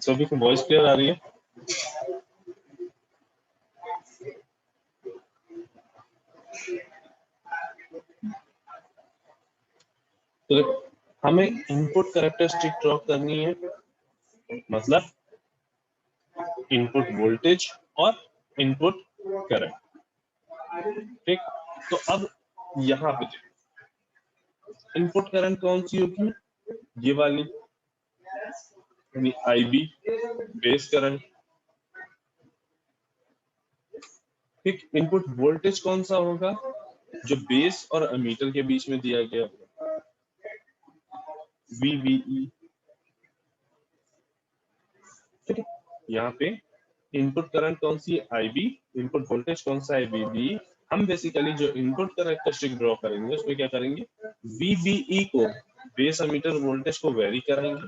सभी को voice clear आ रही है? तो हमें इनपुट कैरेक्टरिस्टिक ड्रॉ करनी है, मतलब इनपुट वोल्टेज और इनपुट करंट। ठीक, तो अब यहाँ पे इनपुट करंट कौन सी होगी? ये वाली, यानी IB बेस करंट। ठीक, इनपुट वोल्टेज कौन सा होगा? जो बेस और एमीटर के बीच में दिया गया होगा, VBE। ठीक है, यहाँ पे इनपुट करंट कौन सी है? IB। इनपुट वोल्टेज कौन सा है? VBE। हम बेसिकली जो इनपुट कैरेक्टरिस्टिक ड्रॉ करेंगे उसमें क्या करेंगे? VBE को, बेस एमीटर वोल्टेज को वेरी करेंगे,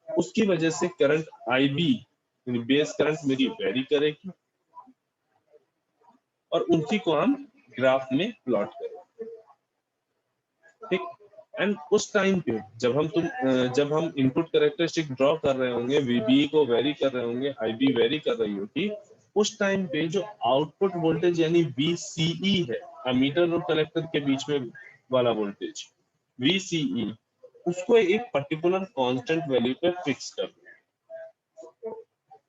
उसकी वजह से करंट IB यानी बेस करंट मेरी वेरी करेगी, और उसी को हम ग्राफ में प्लॉट करेंगे। ठीक, एंड उस टाइम पे जब हम इनपुट कैरेक्टरिस्टिक ड्रॉ कर रहे होंगे, VBE को वेरी कर रहे होंगे, IB वेरी कर रही होगी, उस टाइम पे जो आउटपुट वोल्टेज यानी VCE है, एमीटर और कलेक्टर के बीच में वाला वोल्टेज VCE, उसको एक पर्टिकुलर कांस्टेंट वैल्यू पे फिक्स कर दें,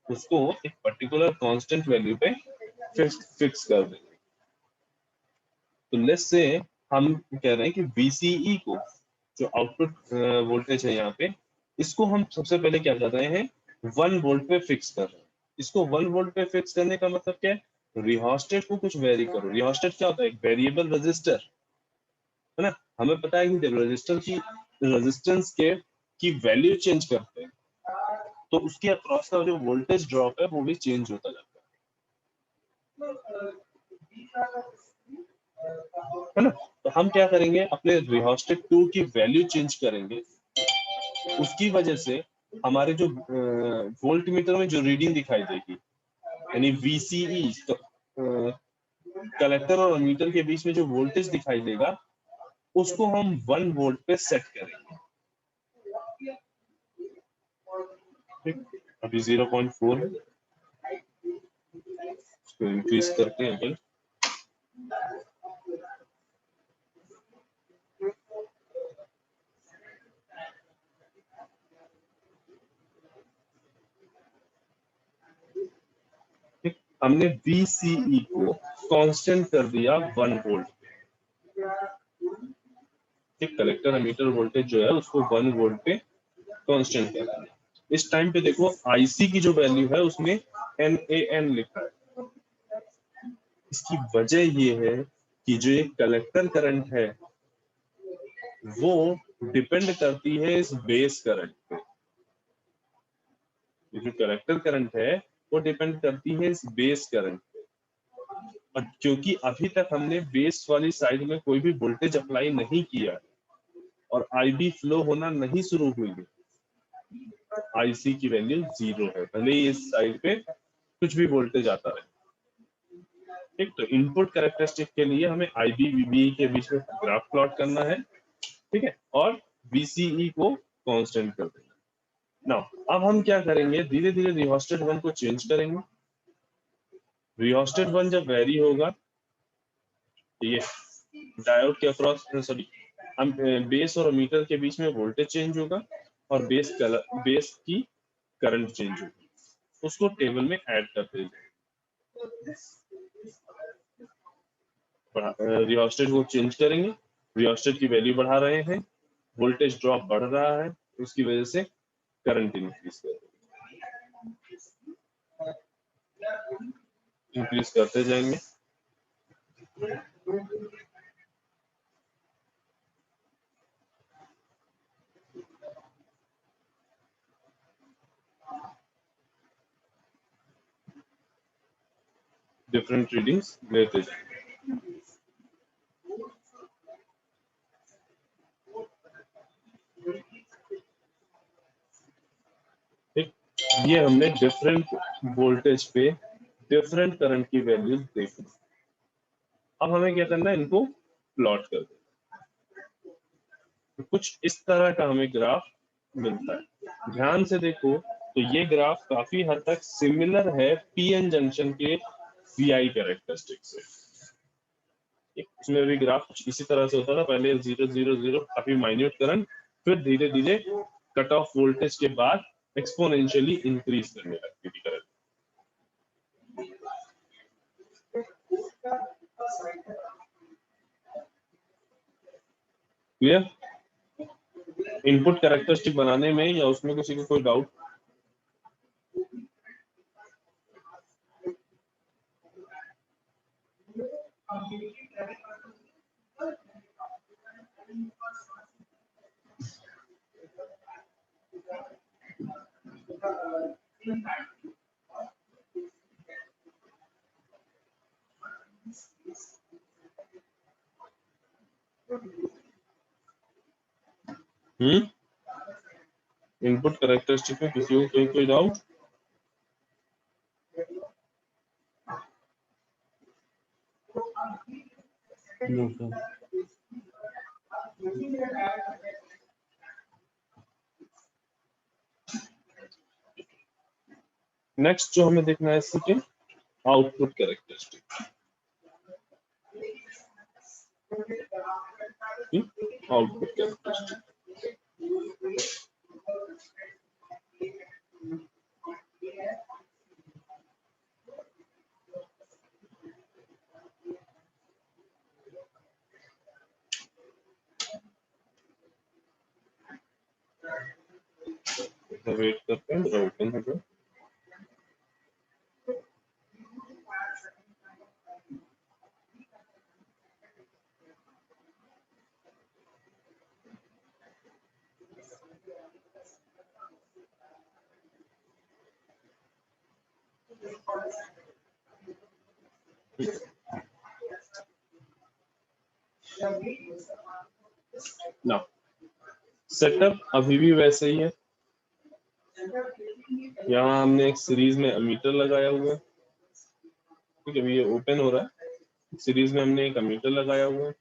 उसको एक पर्टिकुलर कांस्टेंट वैल्यू पे फिक्स कर देंगे। तो लेट्स से हम कह रहे हैं कि VCE को, जो आउटपुट वोल्टेज है यहाँ पे, इसको हम सबसे पहले क्या कर रहे हैं? 1 वोल्ट पे फिक्स कर रहे हैं। इसको 1 वोल्ट पे फिक्स करने का मतलब क्या है? रिहोस्टेट को कुछ वेरी करो। रिहोस्टेट क्या होता है? एक वेरिएबल रजिस्टर, है ना। हमें पता है कि जब रजिस्टर की रेजिस्टेंस की वैल्यू चेंज करते हैं तो उसके अक्रॉस का जो वोल्टेज ड्रॉप है वो भी चेंज होता जाता है ना। तो हम क्या करेंगे? अपने रिहोस्टेट 2 की वैल्यू चेंज करेंगे, उसकी वजह से हमारे जो वोल्ट मीटर में जो रीडिंग दिखाई देगी, यानी VCE, तो कलेक्टर और एमीटर के बीच में जो वोल्टेज दिखाई देगा उसको हम 1 वोल्ट पे सेट करेंगे। ठीक, अभी 0.4 है, इसको इंक्रीज करते हैं अपन। हमने VCE को कांस्टेंट कर दिया 1 वोल्ट। ठीक, कलेक्टर एमीटर वोल्टेज जो है उसको 1 वोल्ट पे कांस्टेंट कर दिया। इस टाइम पे देखो IC की जो वैल्यू है उसमें NaN लिखा है। इसकी वजह ये है कि जो ये कलेक्टर करंट है वो डिपेंड करती है इस बेस करंट पे। ये जो कलेक्टर करंट है वो डिपेंड करती है इस बेस करंट पे, और क्योंकि अभी तक हमने बेस वाली साइड में कोई भी वोल्टेज अप्लाई नहीं किया और IB फ्लो होना नहीं शुरू हुई है, IC की वैल्यू 0 है, भले ही इस साइड पे कुछ भी वोल्टेज आता है। ठीक, तो इनपुट कैरेक्टरिस्टिक के लिए हमें IB VBE के बीच में ग्राफ प्लॉट करना है, ठीक है, और VCE को कांस्टेंट कर देना। नाउ अब हम क्या करेंगे? धीरे धीरे रिहोस्टेट 1 को चेंज करेंगे। रिहोस्टेट 1 जब वेरी होगा, ये डायोड के अक्रॉस, सॉरी, हम बेस और एमीटर के बीच में वोल्टेज चेंज होगा और बेस की करंट चेंज होगी, उसको टेबल में ऐड करते हैं। रिहोस्टेट को चेंज करेंगे, रिहोस्टेट की वैल्यू बढ़ा रहे हैं, वोल्टेज ड्रॉप बढ़ रहा है, उसकी वजह से करंट इंक्रीज करते जाएंगे। डिफरेंट रीडिंग्स लेते जाएंगे। ये हमने डिफरेंट वोल्टेज पे डिफरेंट करंट की वैल्यूज देखी। अब हमें क्या करना है? इनको प्लॉट कर देना। कुछ इस तरह का हमें ग्राफ मिलता है। ध्यान से देखो तो ये ग्राफ काफी हद तक सिमिलर है पीएन जंक्शन के वीआई कैरेक्टरिस्टिक से। इसमें भी ग्राफ कुछ इसी तरह से होता था, पहले 0 0 0 काफी माइन्यूट करंट, फिर धीरे धीरे कट ऑफ वोल्टेज के बाद एक्सपोनेंशियली इंक्रीज करने लगती थी करंट। क्लियर? इनपुट कैरेक्टरिस्टिक बनाने में या उसमें किसी को कोई डाउट? इनपुट कैरेक्टरिस्टिक में किसी को कोई डाउट? नेक्स्ट जो हमें देखना है इसके output characteristic. Output characteristic wait करते हैं, मेरा ओपन हो गया। ना सेटअप अभी भी वैसे ही है। यहाँ हमने एक सीरीज में अमीटर लगाया हुआ है, ठीक है, अभी ये ओपन हो रहा है। सीरीज में हमने एक अमीटर लगाया हुआ है,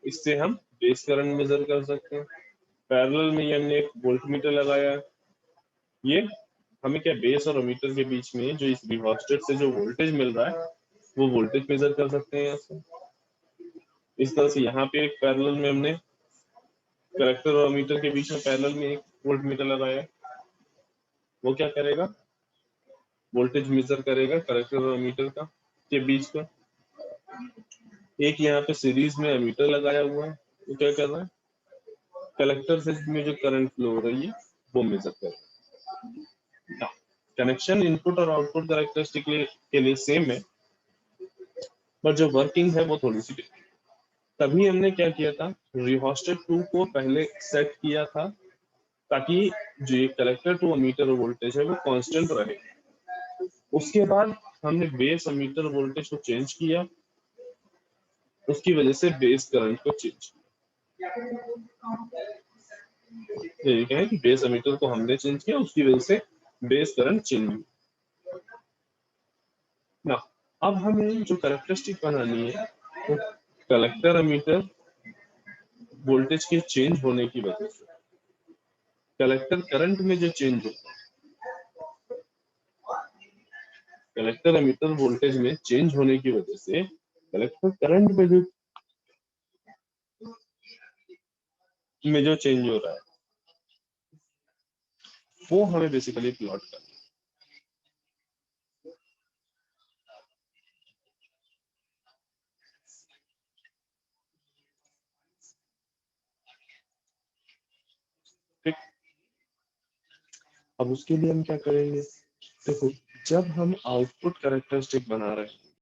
इससे हम बेस करंट मेजर कर सकते हैं। पैरेलल में ये हमने एक वोल्टमीटर लगाया है, ये हमें क्या बेस और अमीटर के बीच में जो इस रिहोस्टेट से जो वोल्टेज मिल रहा है वो वोल्टेज मेजर कर सकते हैं यहाँ से। इस तरह से यहाँ पे एक पैरेलल में हमने कलेक्टर और अमीटर के बीच में पैरेलल में एक वोल्टमीटर लगाया है, वो क्या करेगा, वोल्टेज मेजर करेगा कलेक्टर और अमीटर का के बीच का। एक यहाँ पे सीरीज में अमीटर लगाया हुआ है, वो क्या कर रहा है, कलेक्टर से में जो करंट फ्लो हो रही है वो मेजर कर रहा है। कनेक्शन इनपुट और आउटपुट कैरेक्टरिस्टिक के लिए सेम है, पर जो वर्किंग है वो थोड़ी सी different। तभी हमने क्या किया था, रिहोस्टेट 2 को पहले सेट किया था ताकि जो ये कलेक्टर टू अमीटर वोल्टेज है वो कांस्टेंट रहे। उसके बाद हमने बेस अमीटर वोल्टेज को चेंज किया, उसकी वजह से बेस करंट को चेंज किया है कि बेस अमीटर को हमने चेंज किया, उसकी वजह से बेस करंट चेंज हुआ ना। अब हमें जो कैरेक्टरिस्टिक बनानी है तो कलेक्टर अमीटर वोल्टेज के चेंज होने की वजह से कलेक्टर करंट में जो चेंज होता है, कलेक्टर अमीटर वोल्टेज में चेंज होने की वजह से कलेक्टर करंट में जो चेंज हो रहा है वो हमें बेसिकली प्लॉट करना है। ठीक, अब उसके लिए हम क्या करेंगे, देखो जब हम आउटपुट कैरेक्टरिस्टिक बना रहे हैं